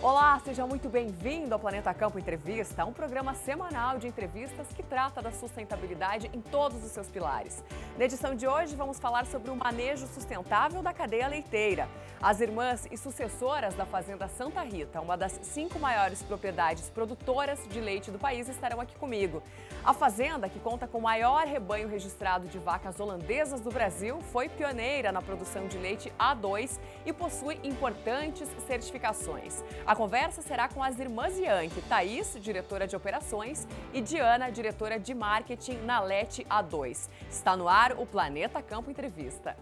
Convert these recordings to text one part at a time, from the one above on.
Olá, seja muito bem-vindo ao Planeta Campo Entrevista, um programa semanal de entrevistas que trata da sustentabilidade em todos os seus pilares. Na edição de hoje, vamos falar sobre o manejo sustentável da cadeia leiteira. As irmãs e sucessoras da Fazenda Santa Rita, uma das 5 maiores propriedades produtoras de leite do país, estarão aqui comigo. A fazenda, que conta com o maior rebanho registrado de vacas holandesas do Brasil, foi pioneira na produção de leite A2 e possui importantes certificações. A conversa será com as irmãs Yankee, Thaís, diretora de operações, e Diana, diretora de marketing na Lete A2. Está no ar o Planeta Campo Entrevista.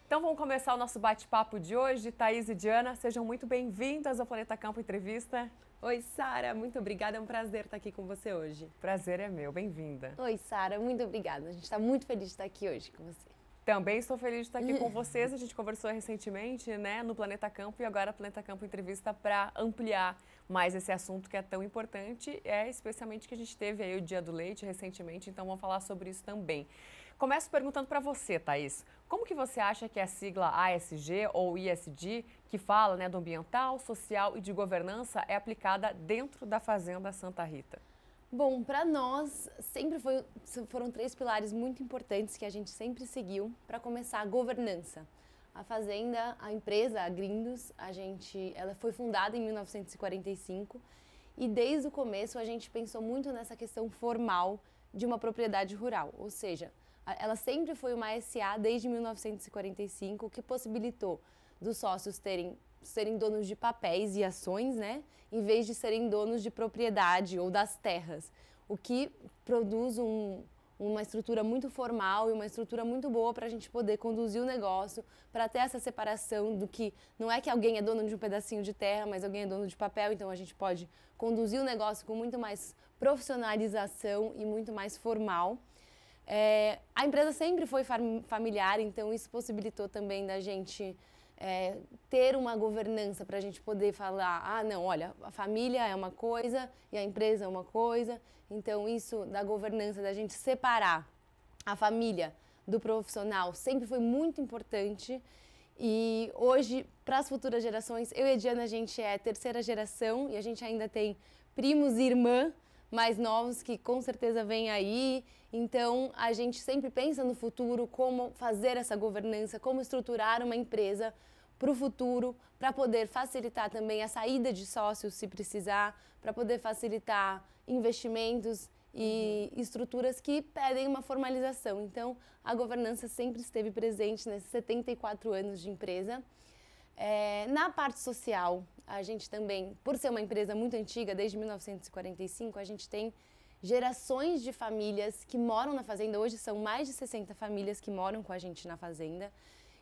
Então vamos começar o nosso bate-papo de hoje. Thaís e Diana, sejam muito bem-vindas ao Planeta Campo Entrevista. Oi, Sara, muito obrigada, é um prazer estar aqui com você hoje. Prazer é meu, bem-vinda. Oi, Sara, muito obrigada. A gente está muito feliz de estar aqui hoje com você. Também estou feliz de estar aqui com vocês. A gente conversou recentemente, né, no Planeta Campo, e agora Planeta Campo Entrevista para ampliar mais esse assunto que é tão importante, especialmente que a gente teve aí o Dia do Leite recentemente, então vamos falar sobre isso também. Começo perguntando para você, Thaís, como que você acha que a sigla ASG ou ISD, que fala, né, do ambiental, social e de governança, é aplicada dentro da Fazenda Santa Rita? Bom, para nós sempre foram 3 pilares muito importantes que a gente sempre seguiu para começar a governança. A fazenda, a empresa, a Grindos, ela foi fundada em 1945 e desde o começo a gente pensou muito nessa questão formal de uma propriedade rural, ou seja, ela sempre foi uma SA desde 1945, o que possibilitou dos sócios serem donos de papéis e ações, né, em vez de serem donos de propriedade ou das terras, o que produz uma estrutura muito formal e uma estrutura muito boa para a gente poder conduzir o negócio, para ter essa separação do que não é que alguém é dono de um pedacinho de terra, mas alguém é dono de papel, então a gente pode conduzir o negócio com muito mais profissionalização e muito mais formal. A empresa sempre foi familiar, então isso possibilitou também da gente ter uma governança para a gente poder falar, não, olha, a família é uma coisa e a empresa é uma coisa, então isso da governança, da gente separar a família do profissional sempre foi muito importante e hoje, para as futuras gerações, eu e a Diana, a gente é 3ª geração e a gente ainda tem primos e irmã mais novos que com certeza vêm aí, então a gente sempre pensa no futuro, como fazer essa governança, como estruturar uma empresa para o futuro, para poder facilitar também a saída de sócios se precisar, para poder facilitar investimentos e estruturas que pedem uma formalização. Então a governança sempre esteve presente nesses 74 anos de empresa. Na parte social, a gente também, por ser uma empresa muito antiga, desde 1945, a gente tem gerações de famílias que moram na fazenda. Hoje são mais de 60 famílias que moram com a gente na fazenda.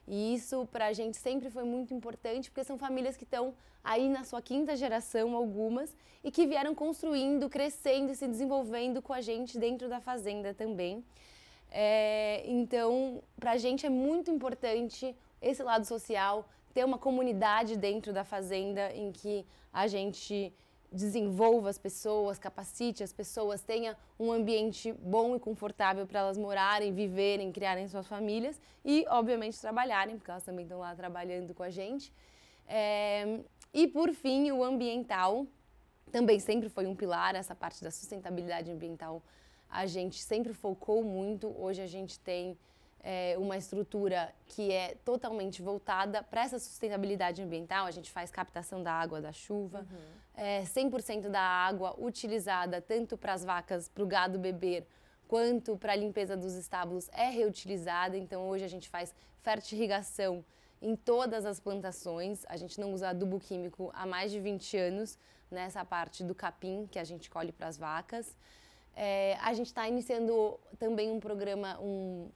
E isso para a gente sempre foi muito importante, porque são famílias que estão aí na sua 5ª geração, algumas, e que vieram construindo, crescendo e se desenvolvendo com a gente dentro da fazenda também. Então, para a gente é muito importante esse lado social, ter uma comunidade dentro da fazenda em que a gente desenvolva as pessoas, capacite as pessoas, tenha um ambiente bom e confortável para elas morarem, viverem, criarem suas famílias e, obviamente, trabalharem, porque elas também estão lá trabalhando com a gente. E, por fim, o ambiental também sempre foi um pilar, essa parte da sustentabilidade ambiental a gente sempre focou muito. Hoje a gente tem uma estrutura que é totalmente voltada para essa sustentabilidade ambiental. A gente faz captação da água da chuva, 100% da água utilizada tanto para as vacas, para o gado beber, quanto para a limpeza dos estábulos é reutilizada. Então hoje a gente faz fertirrigação em todas as plantações. A gente não usa adubo químico há mais de 20 anos nessa parte do capim que a gente colhe para as vacas. A gente está iniciando também um programa, um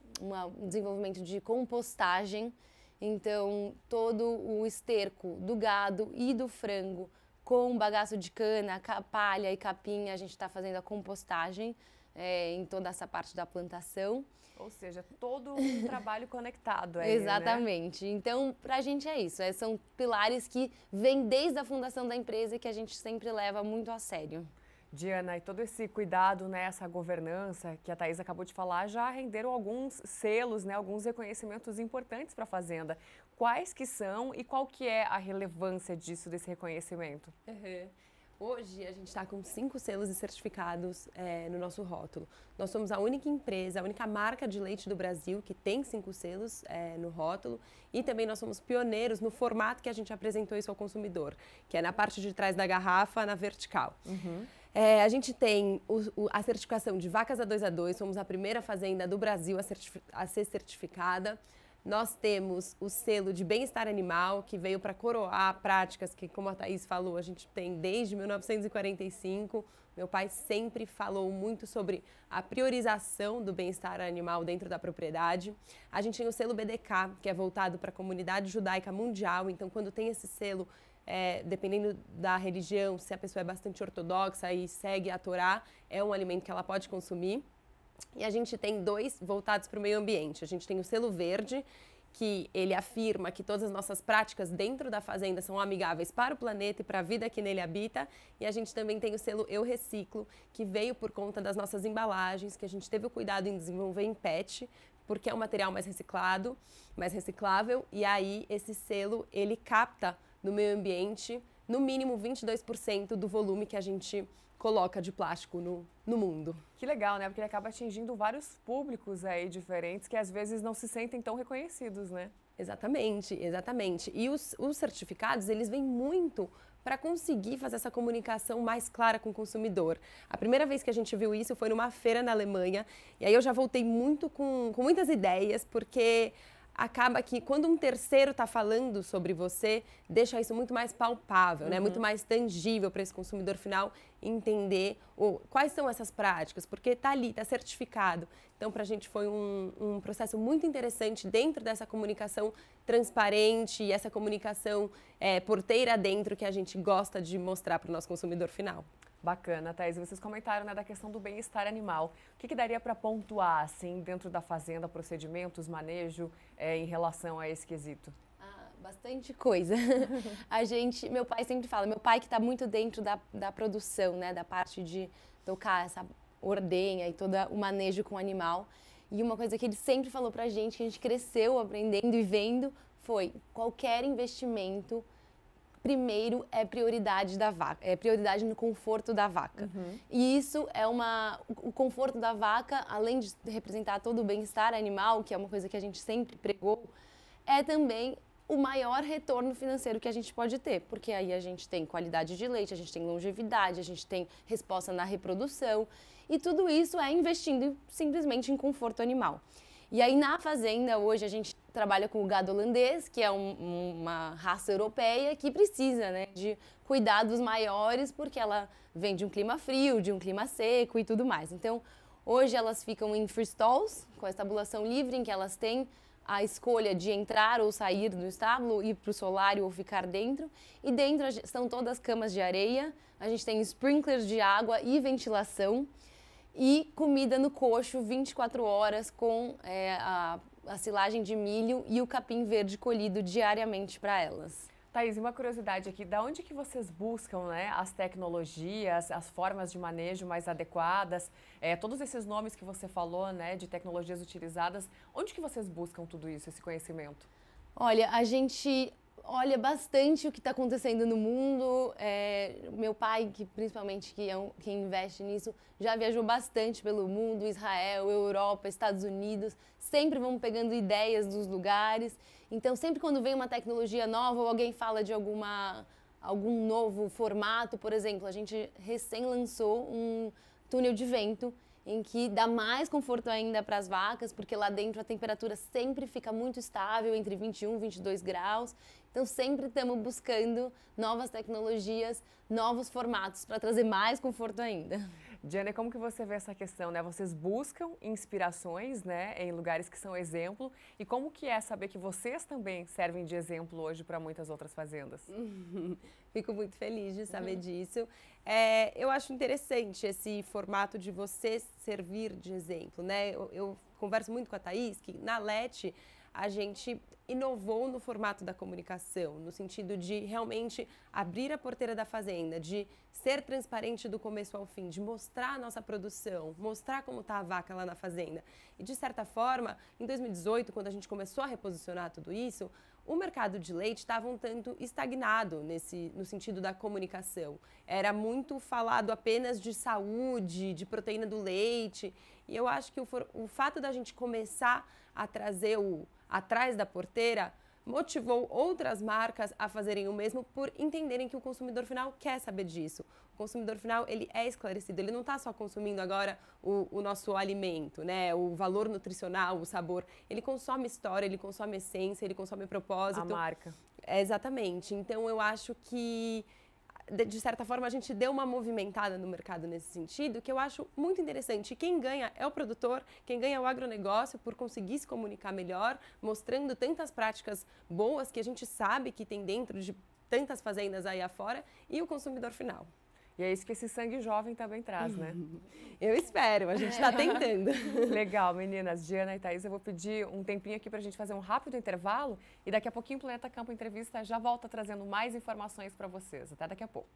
desenvolvimento de compostagem. Então, todo o esterco do gado e do frango com bagaço de cana, palha e capim, a gente está fazendo a compostagem em toda essa parte da plantação. Ou seja, todo um trabalho conectado aí, Exatamente. Né? Então, para a gente é isso. São pilares que vêm desde a fundação da empresa e que a gente sempre leva muito a sério. Diana, e todo esse cuidado, né, essa governança que a Thaís acabou de falar, já renderam alguns selos, né, alguns reconhecimentos importantes para a Fazenda. Quais que são e qual que é a relevância disso, desse reconhecimento? Hoje a gente está com 5 selos e certificados no nosso rótulo. Nós somos a única empresa, a única marca de leite do Brasil que tem 5 selos no rótulo e também nós somos pioneiros no formato que a gente apresentou isso ao consumidor, que é na parte de trás da garrafa, na vertical. A gente tem a certificação de vacas A2A2, somos a primeira fazenda do Brasil a ser certificada. Nós temos o selo de bem-estar animal, que veio para coroar práticas que, como a Thaís falou, a gente tem desde 1945. Meu pai sempre falou muito sobre a priorização do bem-estar animal dentro da propriedade. A gente tem o selo BDK, que é voltado para a comunidade judaica mundial. Então, quando tem esse selo, dependendo da religião, se a pessoa é bastante ortodoxa e segue a Torá, é um alimento que ela pode consumir. E a gente tem 2 voltados para o meio ambiente. A gente tem o selo verde, que ele afirma que todas as nossas práticas dentro da fazenda são amigáveis para o planeta e para a vida que nele habita. E a gente também tem o selo Eu Reciclo, que veio por conta das nossas embalagens, que a gente teve o cuidado em desenvolver em PET, porque é um material mais reciclado, mais reciclável. E aí esse selo, ele capta no meio ambiente no mínimo 22% do volume que a gente coloca de plástico no mundo. Que legal, né? Porque ele acaba atingindo vários públicos aí diferentes que às vezes não se sentem tão reconhecidos, né? Exatamente, exatamente. E os certificados, eles vêm muito para conseguir fazer essa comunicação mais clara com o consumidor. A primeira vez que a gente viu isso foi numa feira na Alemanha, e aí eu já voltei muito com muitas ideias, porque acaba que quando um terceiro está falando sobre você, deixa isso muito mais palpável, né? Muito mais tangível para esse consumidor final entender quais são essas práticas, porque está ali, está certificado. Então, para a gente foi um processo muito interessante dentro dessa comunicação transparente e essa comunicação porteira dentro que a gente gosta de mostrar para o nosso consumidor final. Bacana, Thaís. Vocês comentaram, né, da questão do bem-estar animal. O que daria para pontuar, assim, dentro da fazenda, procedimentos, manejo, em relação a esse quesito? Bastante coisa. Meu pai sempre fala, meu pai que está muito dentro da produção, né, da parte de tocar essa ordenha e todo o manejo com o animal. E uma coisa que ele sempre falou pra gente, que a gente cresceu aprendendo e vendo, foi qualquer investimento primeiro é prioridade da vaca, é prioridade no conforto da vaca. E isso é o conforto da vaca, além de representar todo o bem-estar animal, que é uma coisa que a gente sempre pregou, é também o maior retorno financeiro que a gente pode ter, porque aí a gente tem qualidade de leite, a gente tem longevidade, a gente tem resposta na reprodução, e tudo isso é investindo simplesmente em conforto animal. E aí na fazenda hoje a gente trabalha com o gado holandês, que é uma raça europeia que precisa, né, de cuidados maiores, porque ela vem de um clima frio, de um clima seco e tudo mais. Então hoje elas ficam em free stalls, com a estabulação livre, em que elas têm a escolha de entrar ou sair do estábulo, ir para o solário ou ficar dentro. E dentro são todas camas de areia, a gente tem sprinklers de água e ventilação e comida no coxo 24 horas com a silagem de milho e o capim verde colhido diariamente para elas. Thaís, uma curiosidade aqui, da onde que vocês buscam, né, as tecnologias, as formas de manejo mais adequadas, todos esses nomes que você falou, né, de tecnologias utilizadas, onde que vocês buscam tudo isso, esse conhecimento? Olha, a gente olha bastante o que está acontecendo no mundo. Meu pai, que principalmente quem investe nisso, já viajou bastante pelo mundo, Israel, Europa, Estados Unidos. Sempre vamos pegando ideias dos lugares. Então, sempre quando vem uma tecnologia nova ou alguém fala de algum novo formato, por exemplo, a gente recém lançou um túnel de vento em que dá mais conforto ainda para as vacas, porque lá dentro a temperatura sempre fica muito estável, entre 21 e 22 graus. Então, sempre estamos buscando novas tecnologias, novos formatos para trazer mais conforto ainda. Diana, como que você vê essa questão, né? Vocês buscam inspirações, né, em lugares que são exemplo, e como que é saber que vocês também servem de exemplo hoje para muitas outras fazendas? Fico muito feliz de saber disso. Eu acho interessante esse formato de você servir de exemplo, né? Eu converso muito com a Thaís que na LET a gente inovou no formato da comunicação, no sentido de realmente abrir a porteira da fazenda, de ser transparente do começo ao fim, de mostrar a nossa produção, mostrar como está a vaca lá na fazenda. E, de certa forma, em 2018, quando a gente começou a reposicionar tudo isso, o mercado de leite estava um tanto estagnado no sentido da comunicação. Era muito falado apenas de saúde, de proteína do leite. E eu acho que o fato da gente começar a trazer o atrás da porteira motivou outras marcas a fazerem o mesmo por entenderem que o consumidor final quer saber disso. O consumidor final, ele é esclarecido, ele não está só consumindo agora o nosso alimento, né? O valor nutricional, o sabor. Ele consome história, ele consome essência, ele consome propósito. A marca. Exatamente. Então, eu acho que, de certa forma, a gente deu uma movimentada no mercado nesse sentido, que eu acho muito interessante. Quem ganha é o produtor, quem ganha é o agronegócio por conseguir se comunicar melhor, mostrando tantas práticas boas que a gente sabe que tem dentro de tantas fazendas aí afora, e o consumidor final. E é isso que esse sangue jovem também traz, né? Eu espero, a gente está tentando. Legal, meninas. Diana e Thaís, eu vou pedir um tempinho aqui para a gente fazer um rápido intervalo e daqui a pouquinho o Planeta Campo Entrevista já volta trazendo mais informações para vocês. Até daqui a pouco.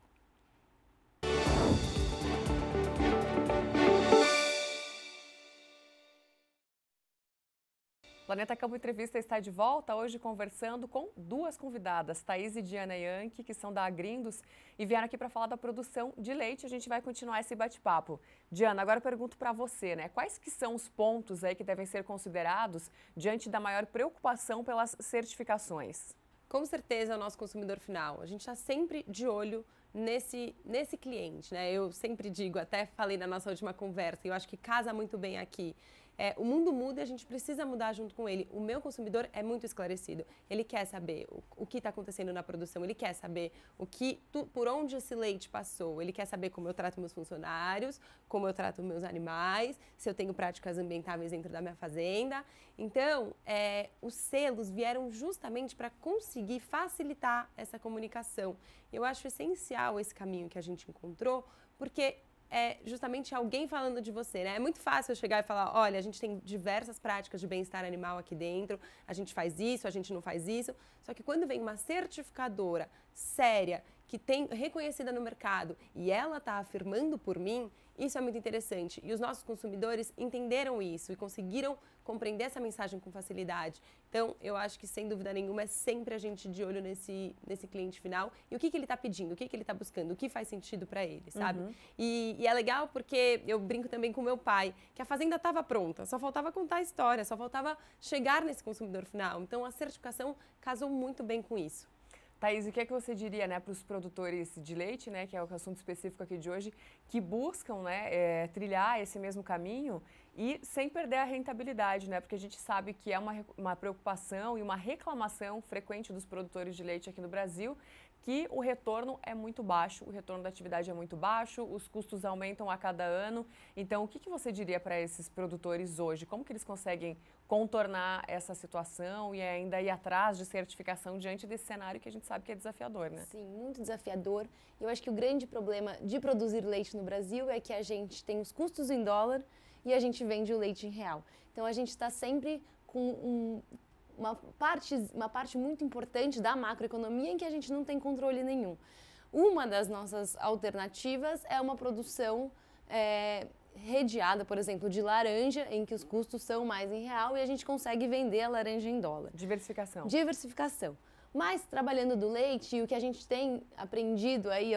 Planeta Campo Entrevista está de volta, hoje conversando com duas convidadas, Thaís e Diana Yankee, que são da Agrindos, e vieram aqui para falar da produção de leite. A gente vai continuar esse bate-papo. Diana, agora eu pergunto para você, né? Quais que são os pontos aí que devem ser considerados diante da maior preocupação pelas certificações? Com certeza é o nosso consumidor final. A gente está sempre de olho nesse cliente, né? Eu sempre digo, até falei na nossa última conversa, e eu acho que casa muito bem aqui. O mundo muda e a gente precisa mudar junto com ele. O meu consumidor é muito esclarecido. Ele quer saber o que está acontecendo na produção, ele quer saber por onde esse leite passou, ele quer saber como eu trato meus funcionários, como eu trato meus animais, se eu tenho práticas ambientáveis dentro da minha fazenda. Então, os selos vieram justamente para conseguir facilitar essa comunicação. Eu acho essencial esse caminho que a gente encontrou, porque é justamente alguém falando de você, né? É muito fácil eu chegar e falar, olha, a gente tem diversas práticas de bem-estar animal aqui dentro, a gente faz isso, a gente não faz isso. Só que quando vem uma certificadora séria, que tem reconhecida no mercado, e ela está afirmando por mim, isso é muito interessante. E os nossos consumidores entenderam isso e conseguiram compreender essa mensagem com facilidade. Então, eu acho que, sem dúvida nenhuma, é sempre a gente de olho nesse cliente final e o que ele está pedindo, o que ele está buscando, o que faz sentido para ele, sabe? E é legal porque eu brinco também com meu pai, que a fazenda estava pronta, só faltava contar a história, só faltava chegar nesse consumidor final. Então, a certificação casou muito bem com isso. Thaís, o que é que você diria, né, para os produtores de leite, né, que é o assunto específico aqui de hoje, que buscam, né, trilhar esse mesmo caminho e sem perder a rentabilidade, né, porque a gente sabe que é uma preocupação e uma reclamação frequente dos produtores de leite aqui no Brasil, que o retorno é muito baixo, o retorno da atividade é muito baixo, os custos aumentam a cada ano. Então, o que você diria para esses produtores hoje? Como que eles conseguem contornar essa situação e ainda ir atrás de certificação diante desse cenário que a gente sabe que é desafiador, né? Sim, muito desafiador. Eu acho que o grande problema de produzir leite no Brasil é que a gente tem os custos em dólar e a gente vende o leite em real. Então, a gente está sempre com uma parte muito importante da macroeconomia em que a gente não tem controle nenhum. Uma das nossas alternativas é uma produção redeada, por exemplo, de laranja, em que os custos são mais em real e a gente consegue vender a laranja em dólar. Diversificação. Diversificação. Mas, trabalhando do leite, o que a gente tem aprendido aí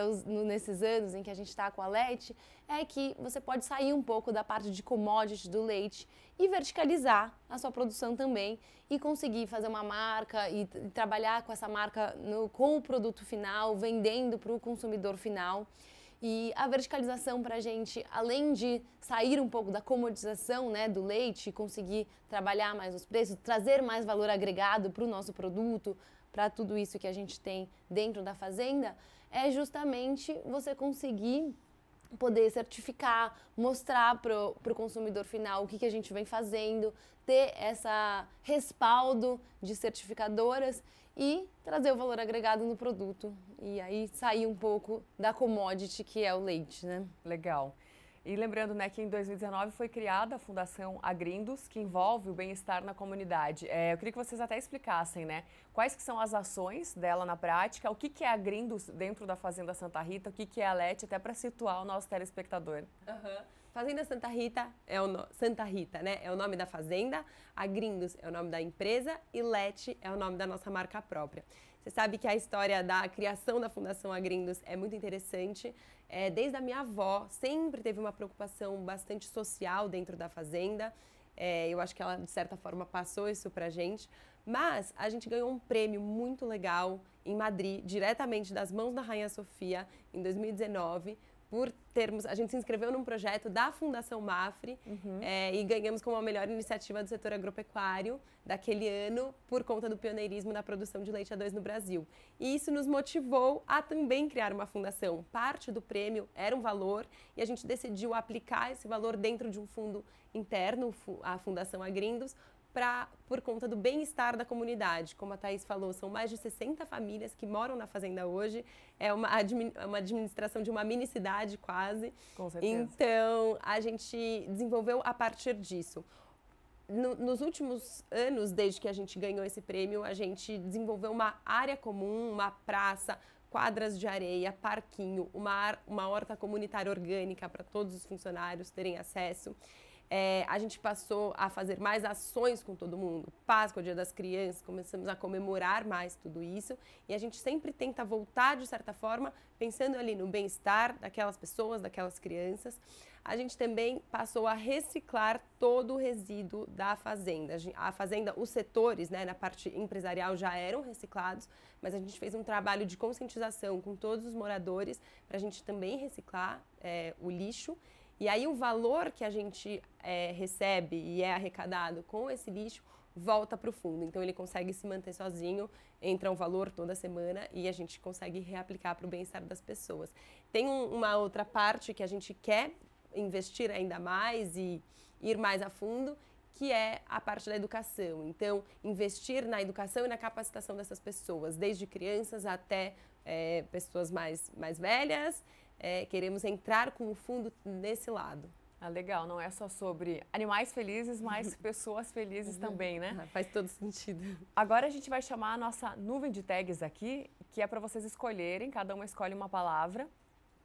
nesses anos em que a gente está com a LET, é que você pode sair um pouco da parte de commodity do leite e verticalizar a sua produção também e conseguir fazer uma marca e trabalhar com essa marca com o produto final, vendendo para o consumidor final. E a verticalização para a gente, além de sair um pouco da comodização, né, do leite, conseguir trabalhar mais os preços, trazer mais valor agregado para o nosso produto, para tudo isso que a gente tem dentro da fazenda, é justamente você conseguir poder certificar, mostrar para o consumidor final o que a gente vem fazendo, ter essa respaldo de certificadoras e trazer o valor agregado no produto. E aí sair um pouco da commodity que é o leite, né? Legal. E lembrando, né, que em 2019 foi criada a Fundação Agrindos, que envolve o bem-estar na comunidade. Eu queria que vocês até explicassem, né, quais que são as ações dela na prática, o que é a Agrindos dentro da Fazenda Santa Rita, o que é a Lete, até para situar o nosso telespectador. Fazenda Santa Rita Santa Rita, né? É o nome da fazenda, Agrindos é o nome da empresa e Lete é o nome da nossa marca própria. Você sabe que a história da criação da Fundação Agrindos é muito interessante. Desde a minha avó, sempre teve uma preocupação bastante social dentro da fazenda. Eu acho que ela, de certa forma, passou isso pra gente. Mas a gente ganhou um prêmio muito legal em Madrid, diretamente das mãos da Rainha Sofia, em 2019, a gente se inscreveu num projeto da Fundação Mafre e ganhamos como a melhor iniciativa do setor agropecuário daquele ano por conta do pioneirismo na produção de leite A2 no Brasil. E isso nos motivou a também criar uma fundação. Parte do prêmio era um valor e a gente decidiu aplicar esse valor dentro de um fundo interno, a Fundação Agrindos, por conta do bem-estar da comunidade. Como a Thaís falou, são mais de 60 famílias que moram na fazenda hoje. É uma administração de uma mini-cidade quase. Com certeza. Então, a gente desenvolveu a partir disso. Nos últimos anos, desde que a gente ganhou esse prêmio, a gente desenvolveu uma área comum, uma praça, quadras de areia, parquinho, uma horta comunitária orgânica para todos os funcionários terem acesso. A gente passou a fazer mais ações com todo mundo. Páscoa, Dia das Crianças, começamos a comemorar mais tudo isso. E a gente sempre tenta voltar, de certa forma, pensando ali no bem-estar daquelas pessoas, daquelas crianças. A gente também passou a reciclar todo o resíduo da fazenda. A fazenda, os setores, né, na parte empresarial já eram reciclados, mas a gente fez um trabalho de conscientização com todos os moradores para a gente também reciclar o lixo. E aí o valor que a gente recebe e é arrecadado com esse lixo volta para o fundo. Então ele consegue se manter sozinho, entra um valor toda semana e a gente consegue reaplicar para o bem-estar das pessoas. Tem uma outra parte que a gente quer investir ainda mais e ir mais a fundo, que é a parte da educação. Então, investir na educação e na capacitação dessas pessoas, desde crianças até pessoas mais velhas. Queremos entrar com o fundo nesse lado. Legal, não é só sobre animais felizes, mas pessoas felizes também, né? Faz todo sentido. Agora a gente vai chamar a nossa nuvem de tags aqui, que é para vocês escolherem, cada uma escolhe uma palavra,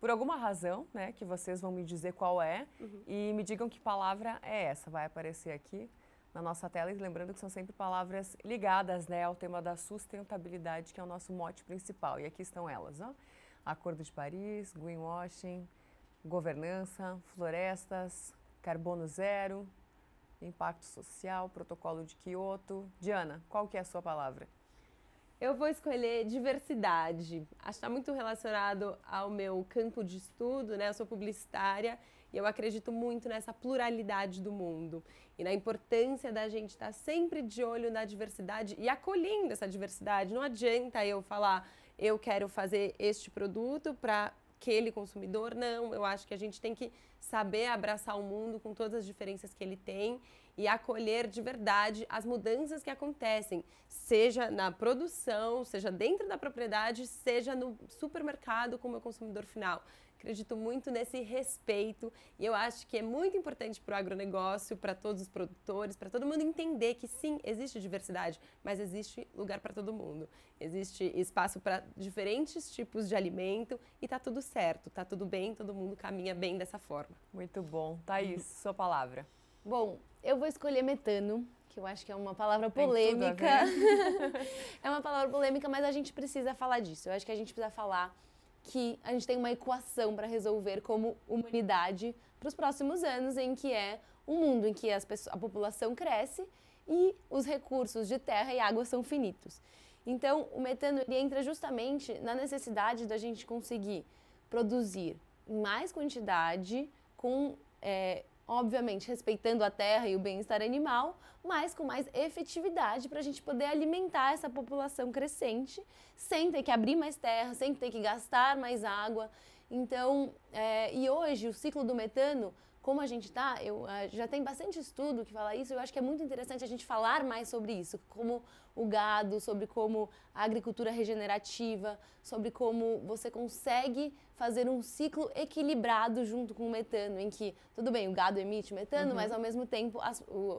por alguma razão, né, que vocês vão me dizer qual é, e me digam que palavra é essa. Vai aparecer aqui na nossa tela, e lembrando que são sempre palavras ligadas, né, ao tema da sustentabilidade, que é o nosso mote principal. E aqui estão elas, ó. Acordo de Paris, greenwashing, governança, florestas, carbono zero, impacto social, protocolo de Kyoto. Diana, qual que é a sua palavra? Eu vou escolher diversidade. Acho que está muito relacionado ao meu campo de estudo, né? Eu sou publicitária e eu acredito muito nessa pluralidade do mundo e na importância da gente estar sempre de olho na diversidade e acolhendo essa diversidade. Não adianta eu falar, eu quero fazer este produto para aquele consumidor. Não, eu acho que a gente tem que saber abraçar o mundo com todas as diferenças que ele tem e acolher de verdade as mudanças que acontecem, seja na produção, seja dentro da propriedade, seja no supermercado com o meu consumidor final. Acredito muito nesse respeito e eu acho que é muito importante para o agronegócio, para todos os produtores, para todo mundo entender que sim, existe diversidade, mas existe lugar para todo mundo. Existe espaço para diferentes tipos de alimento e tá tudo certo, tá tudo bem, todo mundo caminha bem dessa forma. Muito bom. Thaís, sua palavra. Bom, eu vou escolher metano, que eu acho que é uma palavra polêmica. É uma palavra polêmica, mas a gente precisa falar disso. Eu acho que a gente precisa falar que a gente tem uma equação para resolver como humanidade para os próximos anos, em que é um mundo em que a população cresce e os recursos de terra e água são finitos. Então, o metano ele entra justamente na necessidade da gente conseguir produzir em mais quantidade, obviamente respeitando a terra e o bem-estar animal, mas com mais efetividade para a gente poder alimentar essa população crescente sem ter que abrir mais terra, sem ter que gastar mais água. Então, e hoje o ciclo do metano, como a gente está, já tem bastante estudo que fala isso, eu acho que é muito interessante a gente falar mais sobre isso, como o gado, sobre como a agricultura regenerativa, sobre como você consegue fazer um ciclo equilibrado junto com o metano, em que, tudo bem, o gado emite metano, mas ao mesmo tempo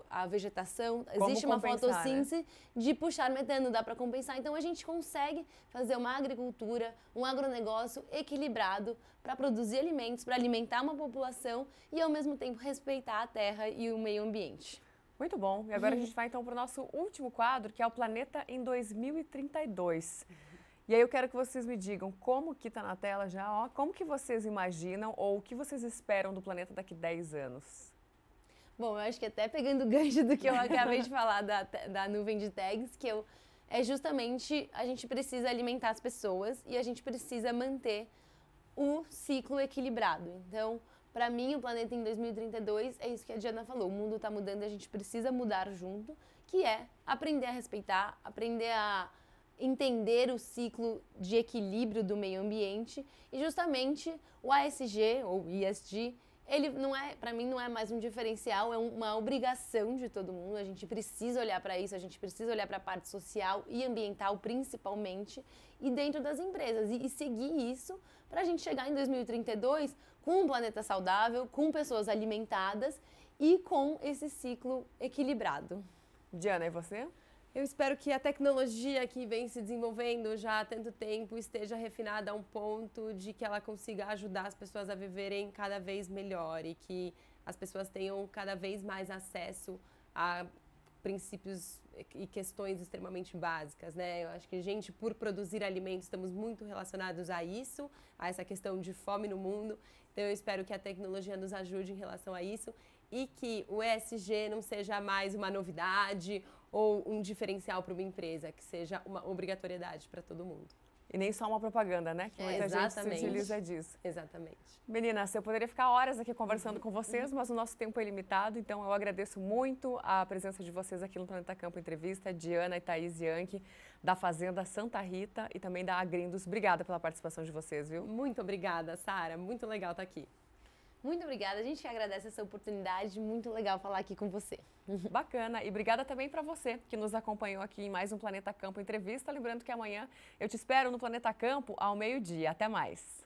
a vegetação, existe uma fotossíntese de puxar metano, dá para compensar. Então a gente consegue fazer uma agricultura, um agronegócio equilibrado para produzir alimentos, para alimentar uma população e ao mesmo tempo respeitar a terra e o meio ambiente. Muito bom. E agora a gente vai então para o nosso último quadro, que é o Planeta em 2032. E aí eu quero que vocês me digam como que está na tela já, ó, como que vocês imaginam ou o que vocês esperam do planeta daqui 10 anos? Bom, eu acho que até pegando o gancho do que eu acabei de falar da nuvem de tags, que é justamente a gente precisa alimentar as pessoas e a gente precisa manter o ciclo equilibrado. Então, para mim, o planeta em 2032 é isso que a Diana falou. O mundo está mudando e a gente precisa mudar junto, que é aprender a respeitar, aprender a entender o ciclo de equilíbrio do meio ambiente. E justamente o ASG, ou ESG, ele não é, para mim, não é mais um diferencial, é uma obrigação de todo mundo. A gente precisa olhar para isso, a gente precisa olhar para a parte social e ambiental, principalmente, e dentro das empresas. E seguir isso para a gente chegar em 2032 com um planeta saudável, com pessoas alimentadas e com esse ciclo equilibrado. Diana, e você? Eu espero que a tecnologia que vem se desenvolvendo já há tanto tempo esteja refinada a um ponto de que ela consiga ajudar as pessoas a viverem cada vez melhor e que as pessoas tenham cada vez mais acesso a princípios e questões extremamente básicas, né? Eu acho que, gente, por produzir alimentos, estamos muito relacionados a isso, a essa questão de fome no mundo. Então, eu espero que a tecnologia nos ajude em relação a isso e que o ESG não seja mais uma novidade ou um diferencial para uma empresa, que seja uma obrigatoriedade para todo mundo. E nem só uma propaganda, né? Que muita gente se utiliza disso. Exatamente. Meninas, eu poderia ficar horas aqui conversando com vocês, mas o nosso tempo é limitado, então eu agradeço muito a presença de vocês aqui no Planeta Campo Entrevista, Diana e Thaís Yankee, da Fazenda Santa Rita e também da Agrindos. Obrigada pela participação de vocês, viu? Muito obrigada, Sara. Muito legal estar aqui. Muito obrigada, a gente que agradece essa oportunidade, muito legal falar aqui com você. Bacana, e obrigada também para você que nos acompanhou aqui em mais um Planeta Campo Entrevista. Lembrando que amanhã eu te espero no Planeta Campo ao meio-dia. Até mais!